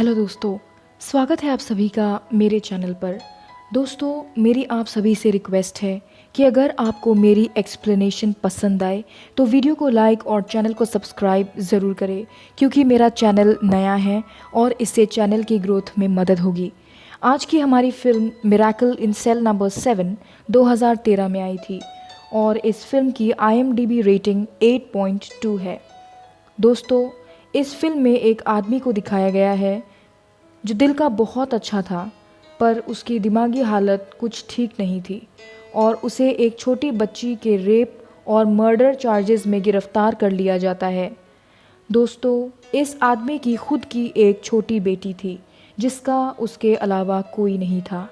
Hello दोस्तों, स्वागत है आप सभी का मेरे चैनल पर। दोस्तों, मेरी आप सभी से रिक्वेस्ट है कि अगर आपको मेरी एक्सप्लेनेशन पसंद आए तो वीडियो को लाइक और चैनल को सब्सक्राइब ज़रूर करें, क्योंकि मेरा चैनल नया है और इससे चैनल की ग्रोथ में मदद होगी। आज की हमारी film miracle in cell number 7 2013 में आई थी और इस फिल्म की IMDb रेटिंग 8.2 है। दोस्तों, इस फिल्म में एक आदमी को दिखाया गया है जो दिल का बहुत अच्छा था, पर उसकी दिमागी हालत कुछ ठीक नहीं थी और उसे एक छोटी बच्ची के रेप और मर्डर चार्जेस में गिरफ्तार कर लिया जाता है। दोस्तों, इस आदमी की खुद की एक छोटी बेटी थी जिसका उसके अलावा कोई नहीं था।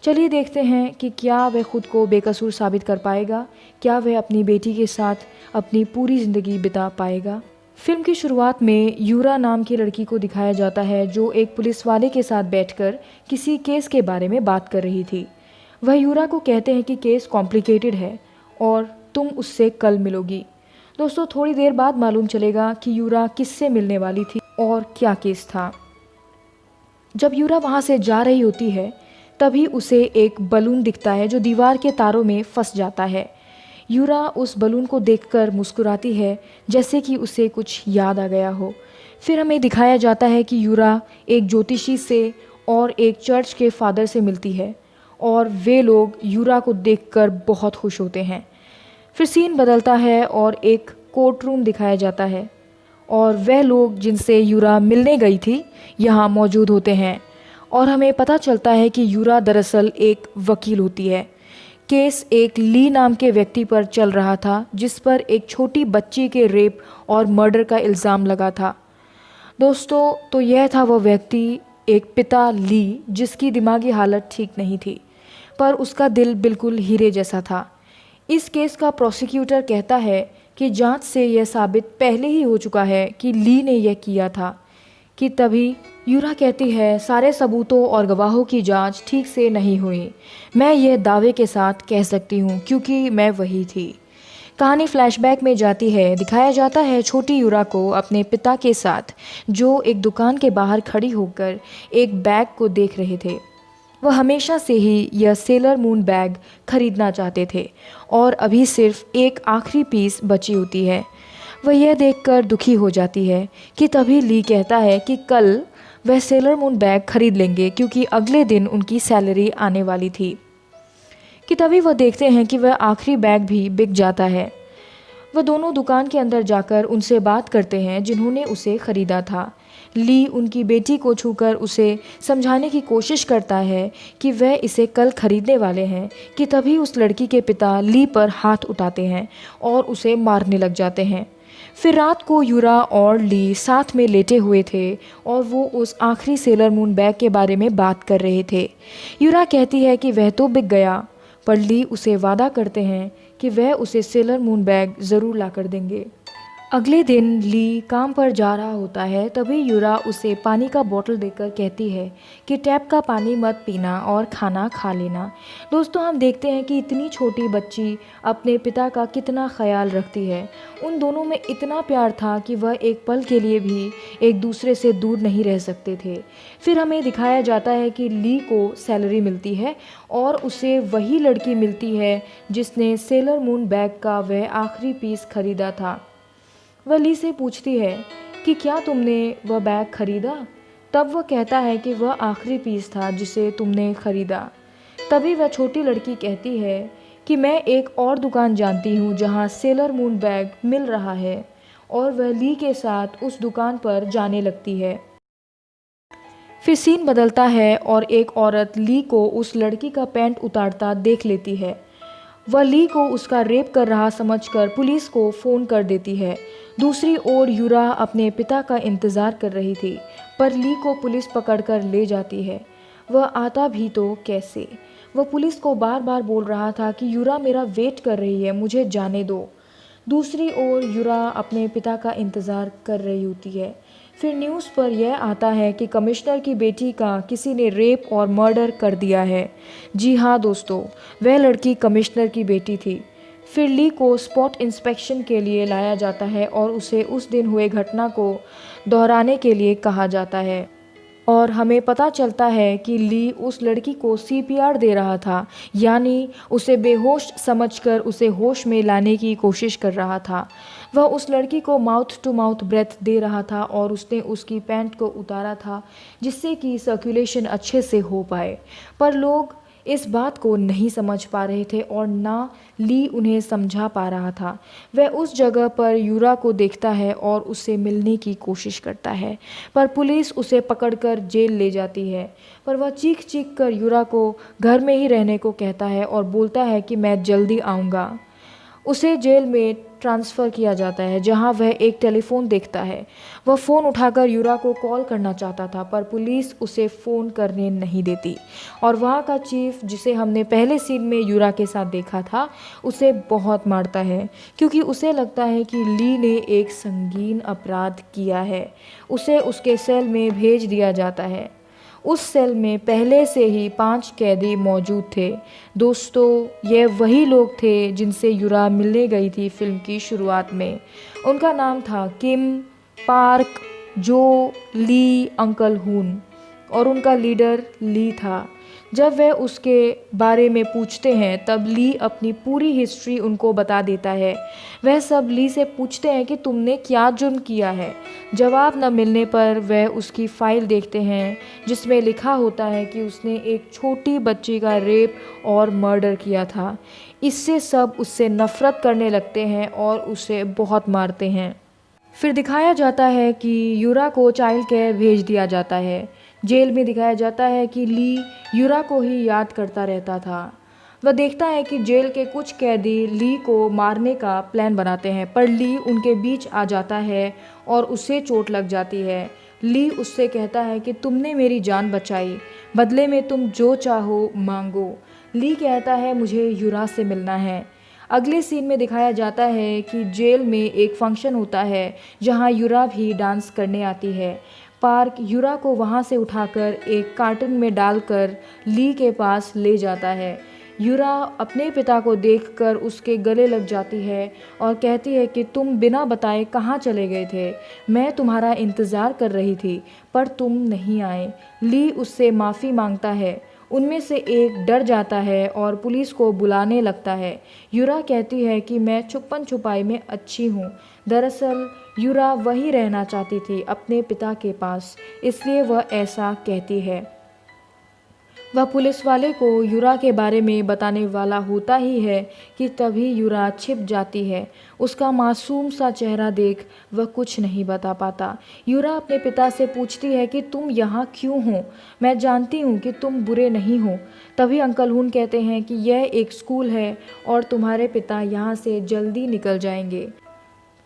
चलिए देखते हैं कि क्या वह खुद को बेकसूर साबित कर पाएगा, क्या वह अपनी बेटी के साथ अपनी पूरी ज़िंदगी बिता पाएगा। फिल्म की शुरुआत में यूरा नाम की लड़की को दिखाया जाता है जो एक पुलिस वाले के साथ बैठकर किसी केस के बारे में बात कर रही थी। वह यूरा को कहते हैं कि केस कॉम्प्लिकेटेड है और तुम उससे कल मिलोगी। दोस्तों, थोड़ी देर बाद मालूम चलेगा कि यूरा किससे मिलने वाली थी और क्या केस था। जब यूरा वहाँ से जा रही होती है तभी उसे एक बलून दिखता है जो दीवार के तारों में फंस जाता है। यूरा उस बलून को देखकर मुस्कुराती है जैसे कि उसे कुछ याद आ गया हो। फिर हमें दिखाया जाता है कि यूरा एक ज्योतिषी से और एक चर्च के फादर से मिलती है और वे लोग यूरा को देखकर बहुत खुश होते हैं। फिर सीन बदलता है और एक कोर्ट रूम दिखाया जाता है और वह लोग जिनसे यूरा मिलने गई थी यहाँ मौजूद होते हैं और हमें पता चलता है कि यूरा दरअसल एक वकील होती है। केस एक ली नाम के व्यक्ति पर चल रहा था जिस पर एक छोटी बच्ची के रेप और मर्डर का इल्ज़ाम लगा था। दोस्तों, तो यह था वह व्यक्ति, एक पिता ली, जिसकी दिमागी हालत ठीक नहीं थी पर उसका दिल बिल्कुल हीरे जैसा था। इस केस का प्रोसिक्यूटर कहता है कि जांच से यह साबित पहले ही हो चुका है कि ली ने यह किया था कि तभी यूरा कहती है, सारे सबूतों और गवाहों की जांच ठीक से नहीं हुई। मैं यह दावे के साथ कह सकती हूँ क्योंकि मैं वही थी। कहानी फ्लैशबैक में जाती है। दिखाया जाता है छोटी यूरा को अपने पिता के साथ जो एक दुकान के बाहर खड़ी होकर एक बैग को देख रहे थे। वह हमेशा से ही यह सेलर मून बैग खरीदना चाहते थे और अभी सिर्फ एक आखिरी पीस बची होती है। वह यह देखकर दुखी हो जाती है कि तभी ली कहता है कि कल वह सेलर मून बैग खरीद लेंगे क्योंकि अगले दिन उनकी सैलरी आने वाली थी। कि तभी वह देखते हैं कि वह आखिरी बैग भी बिक जाता है। वह दोनों दुकान के अंदर जाकर उनसे बात करते हैं जिन्होंने उसे खरीदा था। ली उनकी बेटी को छूकर उसे समझाने की कोशिश करता है कि वह इसे कल खरीदने वाले हैं कि तभी उस लड़की के पिता ली पर हाथ उठाते हैं और उसे मारने लग जाते हैं। फिर रात को यूरा और ली साथ में लेटे हुए थे और वो उस आखिरी सेलर मून बैग के बारे में बात कर रहे थे। यूरा कहती है कि वह तो बिक गया, पर ली उसे वादा करते हैं कि वह उसे सेलर मून बैग ज़रूर ला कर देंगे। अगले दिन ली काम पर जा रहा होता है तभी यूरा उसे पानी का बोतल देकर कहती है कि टैप का पानी मत पीना और खाना खा लेना। दोस्तों, हम देखते हैं कि इतनी छोटी बच्ची अपने पिता का कितना ख्याल रखती है। उन दोनों में इतना प्यार था कि वह एक पल के लिए भी एक दूसरे से दूर नहीं रह सकते थे। फिर हमें दिखाया जाता है कि ली को सैलरी मिलती है और उसे वही लड़की मिलती है जिसने सेलर मून बैग का वह आखिरी पीस खरीदा था। वह ली से पूछती है कि क्या तुमने वह बैग खरीदा? तब वह कहता है कि वह आखिरी पीस था जिसे तुमने खरीदा। तभी वह छोटी लड़की कहती है कि मैं एक और दुकान जानती हूँ जहाँ सेलर मून बैग मिल रहा है और वह ली के साथ उस दुकान पर जाने लगती है। फिर सीन बदलता है और एक औरत ली को उस लड़की का पैंट उतारता देख लेती है। वह ली को उसका रेप कर रहा समझकर पुलिस को फ़ोन कर देती है। दूसरी ओर यूरा अपने पिता का इंतज़ार कर रही थी पर ली को पुलिस पकड़कर ले जाती है। वह आता भी तो कैसे? वह पुलिस को बार बार बोल रहा था कि यूरा मेरा वेट कर रही है, मुझे जाने दो। दूसरी ओर यूरा अपने पिता का इंतज़ार कर रही होती है। फिर न्यूज़ पर यह आता है कि कमिश्नर की बेटी का किसी ने रेप और मर्डर कर दिया है। जी हाँ दोस्तों, वह लड़की कमिश्नर की बेटी थी। फिर ली को स्पॉट इंस्पेक्शन के लिए लाया जाता है और उसे उस दिन हुए घटना को दोहराने के लिए कहा जाता है। और हमें पता चलता है कि ली उस लड़की को सीपीआर दे रहा था, यानी उसे बेहोश समझकर उसे होश में लाने की कोशिश कर रहा था। वह उस लड़की को माउथ टू माउथ ब्रेथ दे रहा था और उसने उसकी पैंट को उतारा था जिससे कि सर्कुलेशन अच्छे से हो पाए। पर लोग इस बात को नहीं समझ पा रहे थे और ना ली उन्हें समझा पा रहा था। वह उस जगह पर यूरा को देखता है और उससे मिलने की कोशिश करता है, पर पुलिस उसे पकड़कर जेल ले जाती है। पर वह चीख चीख कर यूरा को घर में ही रहने को कहता है और बोलता है कि मैं जल्दी आऊँगा। उसे जेल में ट्रांसफ़र किया जाता है जहां वह एक टेलीफोन देखता है। वह फ़ोन उठाकर यूरा को कॉल करना चाहता था, पर पुलिस उसे फ़ोन करने नहीं देती और वहां का चीफ, जिसे हमने पहले सीन में यूरा के साथ देखा था, उसे बहुत मारता है क्योंकि उसे लगता है कि ली ने एक संगीन अपराध किया है। उसे उसके सेल में भेज दिया जाता है। उस सेल में पहले से ही 5 कैदी मौजूद थे। दोस्तों, ये वही लोग थे जिनसे यूरा मिलने गई थी फिल्म की शुरुआत में। उनका नाम था किम, पार्क, जो, ली, अंकल हून और उनका लीडर ली था। जब वह उसके बारे में पूछते हैं तब ली अपनी पूरी हिस्ट्री उनको बता देता है। वह सब ली से पूछते हैं कि तुमने क्या जुर्म किया है। जवाब न मिलने पर वह उसकी फ़ाइल देखते हैं जिसमें लिखा होता है कि उसने एक छोटी बच्ची का रेप और मर्डर किया था। इससे सब उससे नफ़रत करने लगते हैं और उसे बहुत मारते हैं। फिर दिखाया जाता है कि यूरा को चाइल्ड केयर भेज दिया जाता है। जेल में दिखाया जाता है कि ली यूरा को ही याद करता रहता था। वह देखता है कि जेल के कुछ कैदी ली को मारने का प्लान बनाते हैं, पर ली उनके बीच आ जाता है और उसे चोट लग जाती है। ली उससे कहता है कि तुमने मेरी जान बचाई, बदले में तुम जो चाहो मांगो। ली कहता है मुझे यूरा से मिलना है। अगले सीन में दिखाया जाता है कि जेल में एक फंक्शन होता है जहां यूरा भी डांस करने आती है। पार्क यूरा को वहां से उठाकर एक कार्टन में डालकर ली के पास ले जाता है। यूरा अपने पिता को देखकर उसके गले लग जाती है और कहती है कि तुम बिना बताए कहाँ चले गए थे। मैं तुम्हारा इंतज़ार कर रही थी पर तुम नहीं आए। ली उससे माफ़ी मांगता है। उनमें से एक डर जाता है और पुलिस को बुलाने लगता है। यूरा कहती है कि मैं छुपन छुपाई में अच्छी हूँ। दरअसल यूरा वहीं रहना चाहती थी, अपने पिता के पास, इसलिए वह ऐसा कहती है। वह पुलिस वाले को यूरा के बारे में बताने वाला होता ही है कि तभी यूरा छिप जाती है। उसका मासूम सा चेहरा देख वह कुछ नहीं बता पाता। यूरा अपने पिता से पूछती है कि तुम यहाँ क्यों हो? मैं जानती हूँ कि तुम बुरे नहीं हो। तभी अंकल हून कहते हैं कि यह एक स्कूल है और तुम्हारे पिता यहाँ से जल्दी निकल जाएंगे।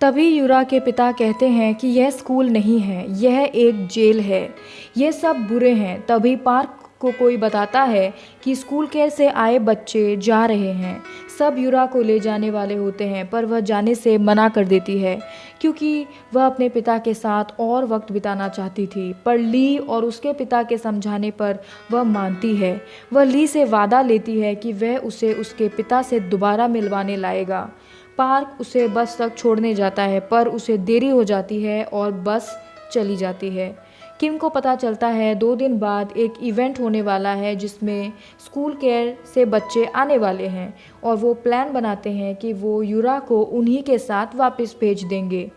तभी यूरा के पिता कहते हैं कि यह स्कूल नहीं है, यह एक जेल है, ये सब बुरे हैं। तभी पार्क को कोई बताता है कि स्कूल केयर से आए बच्चे जा रहे हैं। सब यूरा को ले जाने वाले होते हैं पर वह जाने से मना कर देती है क्योंकि वह अपने पिता के साथ और वक्त बिताना चाहती थी। पर ली और उसके पिता के समझाने पर वह मानती है। वह ली से वादा लेती है कि वह उसे उसके पिता से दोबारा मिलवाने लाएगा। पार्क उसे बस तक छोड़ने जाता है पर उसे देरी हो जाती है और बस चली जाती है। किम को पता चलता है 2 दिन बाद एक इवेंट होने वाला है जिसमें स्कूल केयर से बच्चे आने वाले हैं और वो प्लान बनाते हैं कि वो यूरा को उन्हीं के साथ वापस भेज देंगे।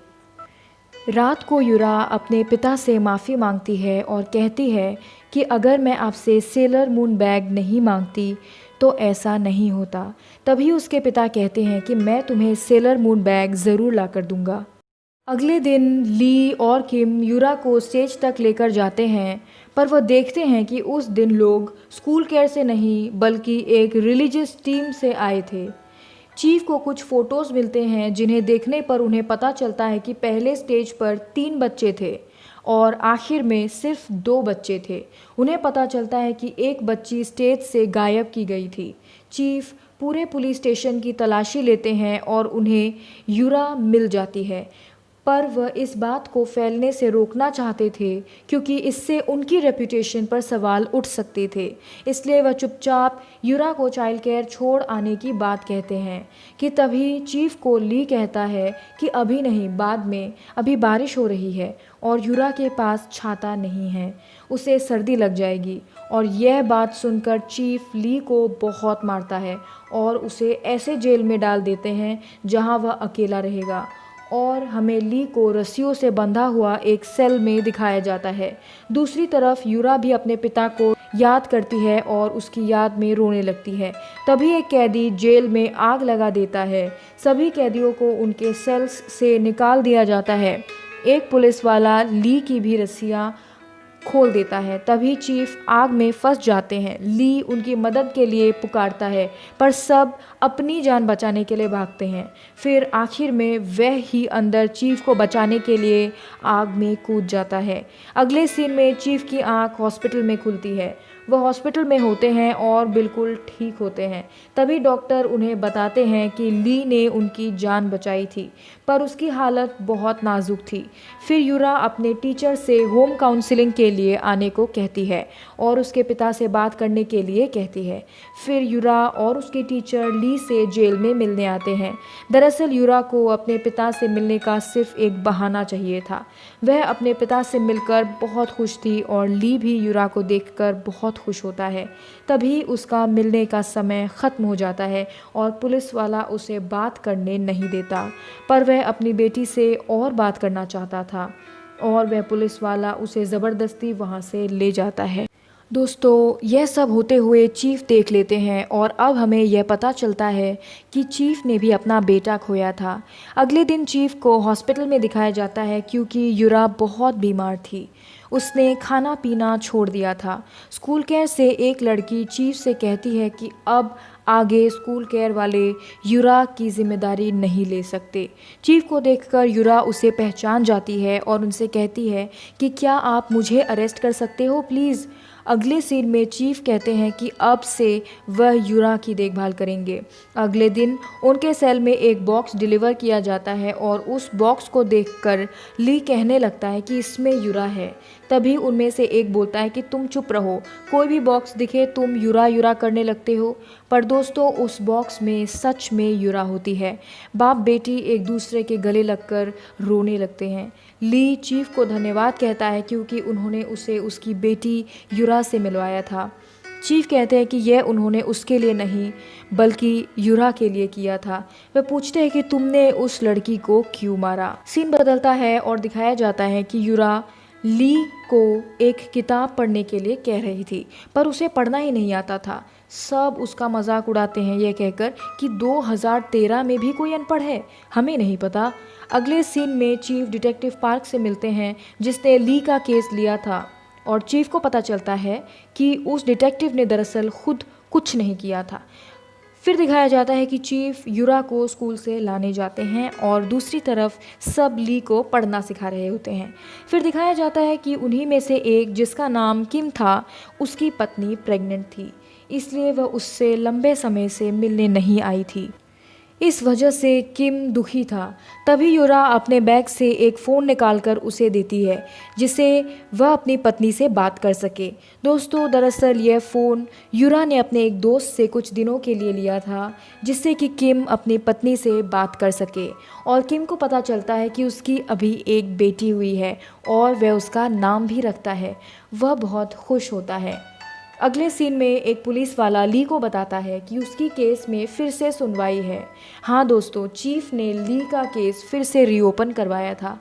रात को यूरा अपने पिता से माफ़ी मांगती है और कहती है कि अगर मैं आपसे सेलर मून बैग नहीं मांगती तो ऐसा नहीं होता। तभी उसके पिता कहते हैं कि मैं तुम्हें सेलर मून बैग ज़रूर ला कर दूंगा। अगले दिन ली और किम यूरा को स्टेज तक लेकर जाते हैं पर वह देखते हैं कि उस दिन लोग स्कूल केयर से नहीं बल्कि एक रिलीजियस टीम से आए थे। चीफ को कुछ फ़ोटोज़ मिलते हैं जिन्हें देखने पर उन्हें पता चलता है कि पहले स्टेज पर 3 बच्चे थे और आखिर में सिर्फ 2 बच्चे थे। उन्हें पता चलता है कि एक बच्ची स्टेज से गायब की गई थी। चीफ पूरे पुलिस स्टेशन की तलाशी लेते हैं और उन्हें यूरा मिल जाती है। पर वह इस बात को फैलने से रोकना चाहते थे क्योंकि इससे उनकी रेपुटेशन पर सवाल उठ सकते थे। इसलिए वह चुपचाप यूरा को चाइल्ड केयर छोड़ आने की बात कहते हैं कि तभी चीफ को ली कहता है कि अभी नहीं, बाद में, अभी बारिश हो रही है और यूरा के पास छाता नहीं है, उसे सर्दी लग जाएगी। और यह बात सुनकर चीफ ली को बहुत मारता है और उसे ऐसे जेल में डाल देते हैं जहां वह अकेला रहेगा। और हमें ली को रस्सियों से बंधा हुआ एक सेल में दिखाया जाता है। दूसरी तरफ यूरा भी अपने पिता को याद करती है और उसकी याद में रोने लगती है। तभी एक कैदी जेल में आग लगा देता है। सभी कैदियों को उनके सेल्स से निकाल दिया जाता है। एक पुलिस वाला ली की भी रस्सियाँ खोल देता है। तभी चीफ आग में फंस जाते हैं। ली उनकी मदद के लिए पुकारता है पर सब अपनी जान बचाने के लिए भागते हैं। फिर आखिर में वह ही अंदर चीफ को बचाने के लिए आग में कूद जाता है। अगले सीन में चीफ की आंख हॉस्पिटल में खुलती है। वह हॉस्पिटल में होते हैं और बिल्कुल ठीक होते हैं। तभी डॉक्टर उन्हें बताते हैं कि ली ने उनकी जान बचाई थी पर उसकी हालत बहुत नाजुक थी। फिर यूरा अपने टीचर से होम काउंसलिंग के लिए आने को कहती है और उसके पिता से बात करने के लिए कहती है। फिर यूरा और उसके टीचर ली से जेल में मिलने आते हैं। दरअसल यूरा को अपने पिता से मिलने का सिर्फ एक बहाना चाहिए था। वह अपने पिता से मिलकर बहुत खुश थी और ली भी यूरा को देखकर बहुत खुश होता है। तभी उसका मिलने का समय ख़त्म हो जाता है और पुलिस वाला उसे बात करने नहीं देता, पर वह अपनी बेटी से और बात करना चाहता था और वह पुलिस वाला उसे ज़बरदस्ती वहाँ से ले जाता है। दोस्तों, यह सब होते हुए चीफ देख लेते हैं और अब हमें यह पता चलता है कि चीफ ने भी अपना बेटा खोया था। अगले दिन चीफ को हॉस्पिटल में दिखाया जाता है क्योंकि यूरा बहुत बीमार थी। उसने खाना पीना छोड़ दिया था। स्कूल केयर से एक लड़की चीफ से कहती है कि अब आगे स्कूल केयर वाले यूरा की जिम्मेदारी नहीं ले सकते। चीफ को देखकर यूरा उसे पहचान जाती है और उनसे कहती है कि क्या आप मुझे अरेस्ट कर सकते हो प्लीज़। अगले सीन में चीफ कहते हैं कि अब से वह यूरा की देखभाल करेंगे। अगले दिन उनके सेल में एक बॉक्स डिलीवर किया जाता है और उस बॉक्स को देखकर ली कहने लगता है कि इसमें यूरा है। तभी उनमें से एक बोलता है कि तुम चुप रहो, कोई भी बॉक्स दिखे तुम यूरा यूरा करने लगते हो। पर दोस्तों, उस बॉक्स में सच में यूरा होती है। बाप बेटी एक दूसरे के गले लगकर रोने लगते हैं। ली चीफ को धन्यवाद कहता है क्योंकि उन्होंने उसे उसकी बेटी यूरा से मिलवाया था। चीफ कहते हैं कि यह उन्होंने उसके लिए नहीं बल्कि यूरा के लिए किया था। वे पूछते हैं कि तुमने उस लड़की को क्यों मारा। सीन बदलता है और दिखाया जाता है कि यूरा ली को एक किताब पढ़ने के लिए कह रही थी पर उसे पढ़ना ही नहीं आता था। सब उसका मजाक उड़ाते हैं यह कहकर कि 2013 में भी कोई अनपढ़ है, हमें नहीं पता। अगले सीन में चीफ डिटेक्टिव पार्क से मिलते हैं जिसने ली का केस लिया था और चीफ को पता चलता है कि उस डिटेक्टिव ने दरअसल खुद कुछ नहीं किया था। फिर दिखाया जाता है कि चीफ यूरा को स्कूल से लाने जाते हैं और दूसरी तरफ सब ली को पढ़ना सिखा रहे होते हैं। फिर दिखाया जाता है कि उन्हीं में से एक, जिसका नाम किम था, उसकी पत्नी प्रेग्नेंट थी, इसलिए वह उससे लंबे समय से मिलने नहीं आई थी। इस वजह से किम दुखी था। तभी यूरा अपने बैग से एक फ़ोन निकालकर उसे देती है जिससे वह अपनी पत्नी से बात कर सके। दोस्तों, दरअसल यह फ़ोन यूरा ने अपने एक दोस्त से कुछ दिनों के लिए लिया था जिससे कि किम अपनी पत्नी से बात कर सके। और किम को पता चलता है कि उसकी अभी एक बेटी हुई है और वह उसका नाम भी रखता है। वह बहुत खुश होता है। अगले सीन में एक पुलिस वाला ली को बताता है कि उसकी केस में फिर से सुनवाई है। हाँ दोस्तों, चीफ ने ली का केस फिर से रीओपन करवाया था।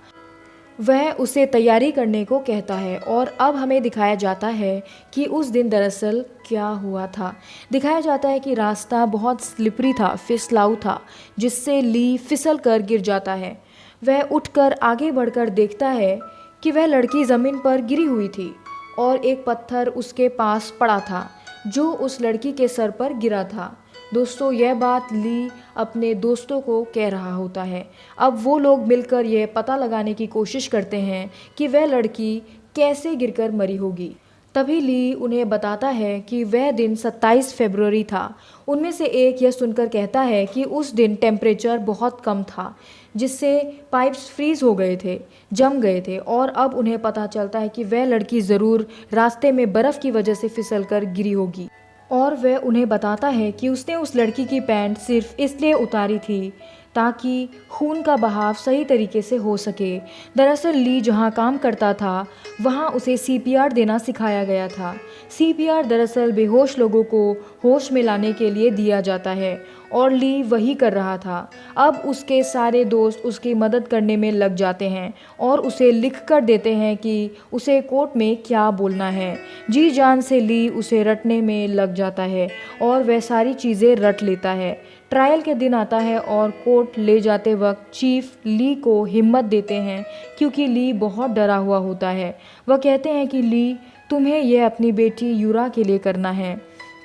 वह उसे तैयारी करने को कहता है और अब हमें दिखाया जाता है कि उस दिन दरअसल क्या हुआ था। दिखाया जाता है कि रास्ता बहुत स्लिपरी था, फिसलाऊ था, जिससे ली फिसल कर गिर जाता है। वह उठकर आगे बढ़कर देखता है कि वह लड़की ज़मीन पर गिरी हुई थी और एक पत्थर उसके पास पड़ा था जो उस लड़की के सर पर गिरा था। दोस्तों, यह बात ली अपने दोस्तों को कह रहा होता है। अब वो लोग मिलकर यह पता लगाने की कोशिश करते हैं कि वह लड़की कैसे गिरकर मरी होगी। तभी ली उन्हें बताता है कि वह दिन 27 फरवरी था। उनमें से एक यह सुनकर कहता है कि उस दिन टेम्परेचर बहुत कम था, जिससे पाइप्स फ्रीज हो गए थे, जम गए थे, और अब उन्हें पता चलता है कि वह लड़की ज़रूर रास्ते में बर्फ़ की वजह से फिसलकर गिरी होगी। और वह उन्हें बताता है कि उसने उस लड़की की पैंट सिर्फ इसलिए उतारी थी ताकि खून का बहाव सही तरीके से हो सके। दरअसल ली जहां काम करता था वहां उसे सीपीआर देना सिखाया गया था। सीपीआर दरअसल बेहोश लोगों को होश में लाने के लिए दिया जाता है और ली वही कर रहा था। अब उसके सारे दोस्त उसकी मदद करने में लग जाते हैं और उसे लिख कर देते हैं कि उसे कोर्ट में क्या बोलना है। जी जान से ली उसे रटने में लग जाता है और वह सारी चीज़ें रट लेता है। ट्रायल के दिन आता है और कोर्ट ले जाते वक्त चीफ ली को हिम्मत देते हैं क्योंकि ली बहुत डरा हुआ होता है। वह कहते हैं कि ली, तुम्हें यह अपनी बेटी यूरा के लिए करना है।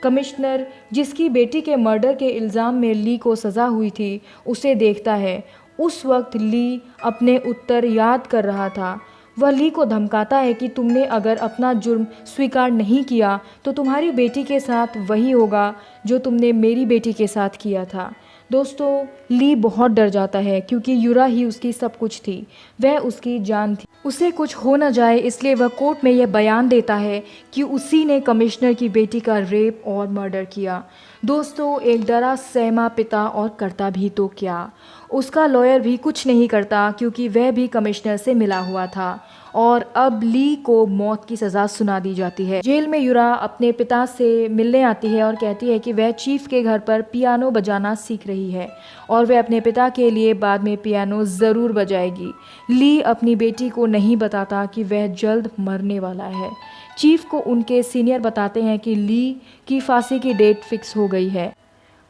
कमिश्नर, जिसकी बेटी के मर्डर के इल्ज़ाम में ली को सज़ा हुई थी, उसे देखता है। उस वक्त ली अपने उत्तर याद कर रहा था। वह ली को धमकाता है कि तुमने अगर अपना जुर्म स्वीकार नहीं किया तो तुम्हारी बेटी के साथ वही होगा जो तुमने मेरी बेटी के साथ किया था। दोस्तों, ली बहुत डर जाता है क्योंकि यूरा ही उसकी सब कुछ थी, वह उसकी जान थी। उसे कुछ हो न जाए इसलिए वह कोर्ट में यह बयान देता है कि उसी ने कमिश्नर की बेटी का रेप और मर्डर किया। दोस्तों, एक डरा सहमा पिता और करता भी तो क्या, उसका लॉयर भी कुछ नहीं करता क्योंकि वह भी कमिश्नर से मिला हुआ था और अब ली को मौत की सज़ा सुना दी जाती है। जेल में यूरा अपने पिता से मिलने आती है और कहती है कि वह चीफ के घर पर पियानो बजाना सीख रही है और वह अपने पिता के लिए बाद में पियानो ज़रूर बजाएगी। ली अपनी बेटी को नहीं बताता कि वह जल्द मरने वाला है। चीफ को उनके सीनियर बताते हैं कि ली की फांसी की डेट फिक्स हो गई है।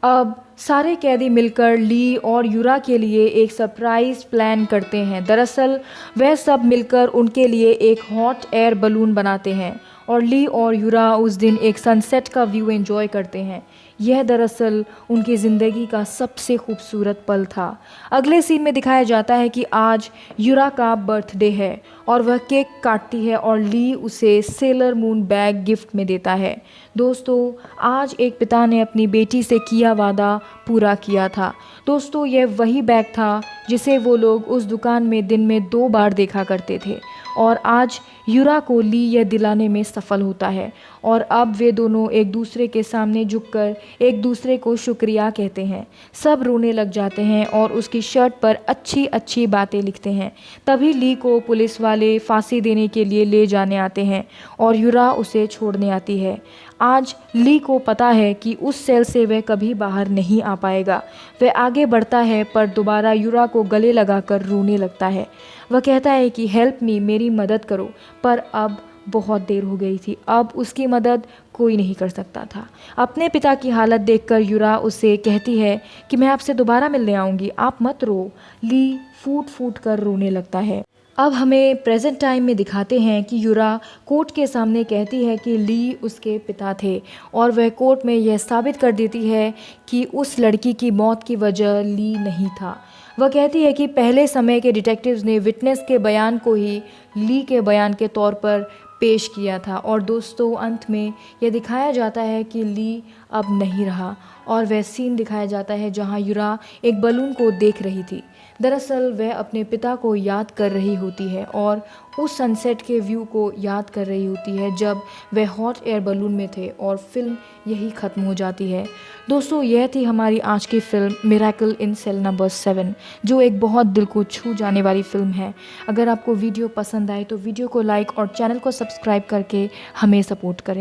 अब सारे कैदी मिलकर ली और यूरा के लिए एक सरप्राइज प्लान करते हैं। दरअसल वह सब मिलकर उनके लिए एक हॉट एयर बलून बनाते हैं और ली और यूरा उस दिन एक सनसेट का व्यू एंजॉय करते हैं। यह दरअसल उनकी ज़िंदगी का सबसे खूबसूरत पल था। अगले सीन में दिखाया जाता है कि आज यूरा का बर्थडे है और वह केक काटती है और ली उसे सेलर मून बैग गिफ्ट में देता है। दोस्तों, आज एक पिता ने अपनी बेटी से किया वादा पूरा किया था। दोस्तों, यह वही बैग था जिसे वो लोग उस दुकान में दिन में 2 बार देखा करते थे और आज यूरा को ली यह दिलाने में सफल होता है और अब वे दोनों एक दूसरे के सामने झुककर एक दूसरे को शुक्रिया कहते हैं। सब रोने लग जाते हैं और उसकी शर्ट पर अच्छी अच्छी बातें लिखते हैं। तभी ली को पुलिस वाले फांसी देने के लिए ले जाने आते हैं और यूरा उसे छोड़ने आती है। आज ली को पता है कि उस सेल से वह कभी बाहर नहीं आ पाएगा। वह आगे बढ़ता है पर दोबारा यूरा को गले लगाकर रोने लगता है। वह कहता है कि हेल्प मी, मेरी मदद करो, पर अब बहुत देर हो गई थी। अब उसकी मदद कोई नहीं कर सकता था। अपने पिता की हालत देखकर यूरा उसे कहती है कि मैं आपसे दोबारा मिलने आऊँगी, आप मत रो। ली फूट फूट कर रोने लगता है। अब हमें प्रेजेंट टाइम में दिखाते हैं कि यूरा कोर्ट के सामने कहती है कि ली उसके पिता थे और वह कोर्ट में यह साबित कर देती है कि उस लड़की की मौत की वजह ली नहीं था। वह कहती है कि पहले समय के डिटेक्टिव्स ने विटनेस के बयान को ही ली के बयान के तौर पर पेश किया था। और दोस्तों, अंत में यह दिखाया जाता है कि ली अब नहीं रहा और वह सीन दिखाया जाता है जहां यूरा एक बलून को देख रही थी। दरअसल वह अपने पिता को याद कर रही होती है और उस सनसेट के व्यू को याद कर रही होती है जब वह हॉट एयर बलून में थे और फिल्म यही ख़त्म हो जाती है। दोस्तों, यह थी हमारी आज की film miracle in cell number 7, जो एक बहुत दिल को छू जाने वाली फ़िल्म है। अगर आपको वीडियो पसंद आए तो वीडियो को लाइक और चैनल को सब्सक्राइब करके हमें सपोर्ट करें।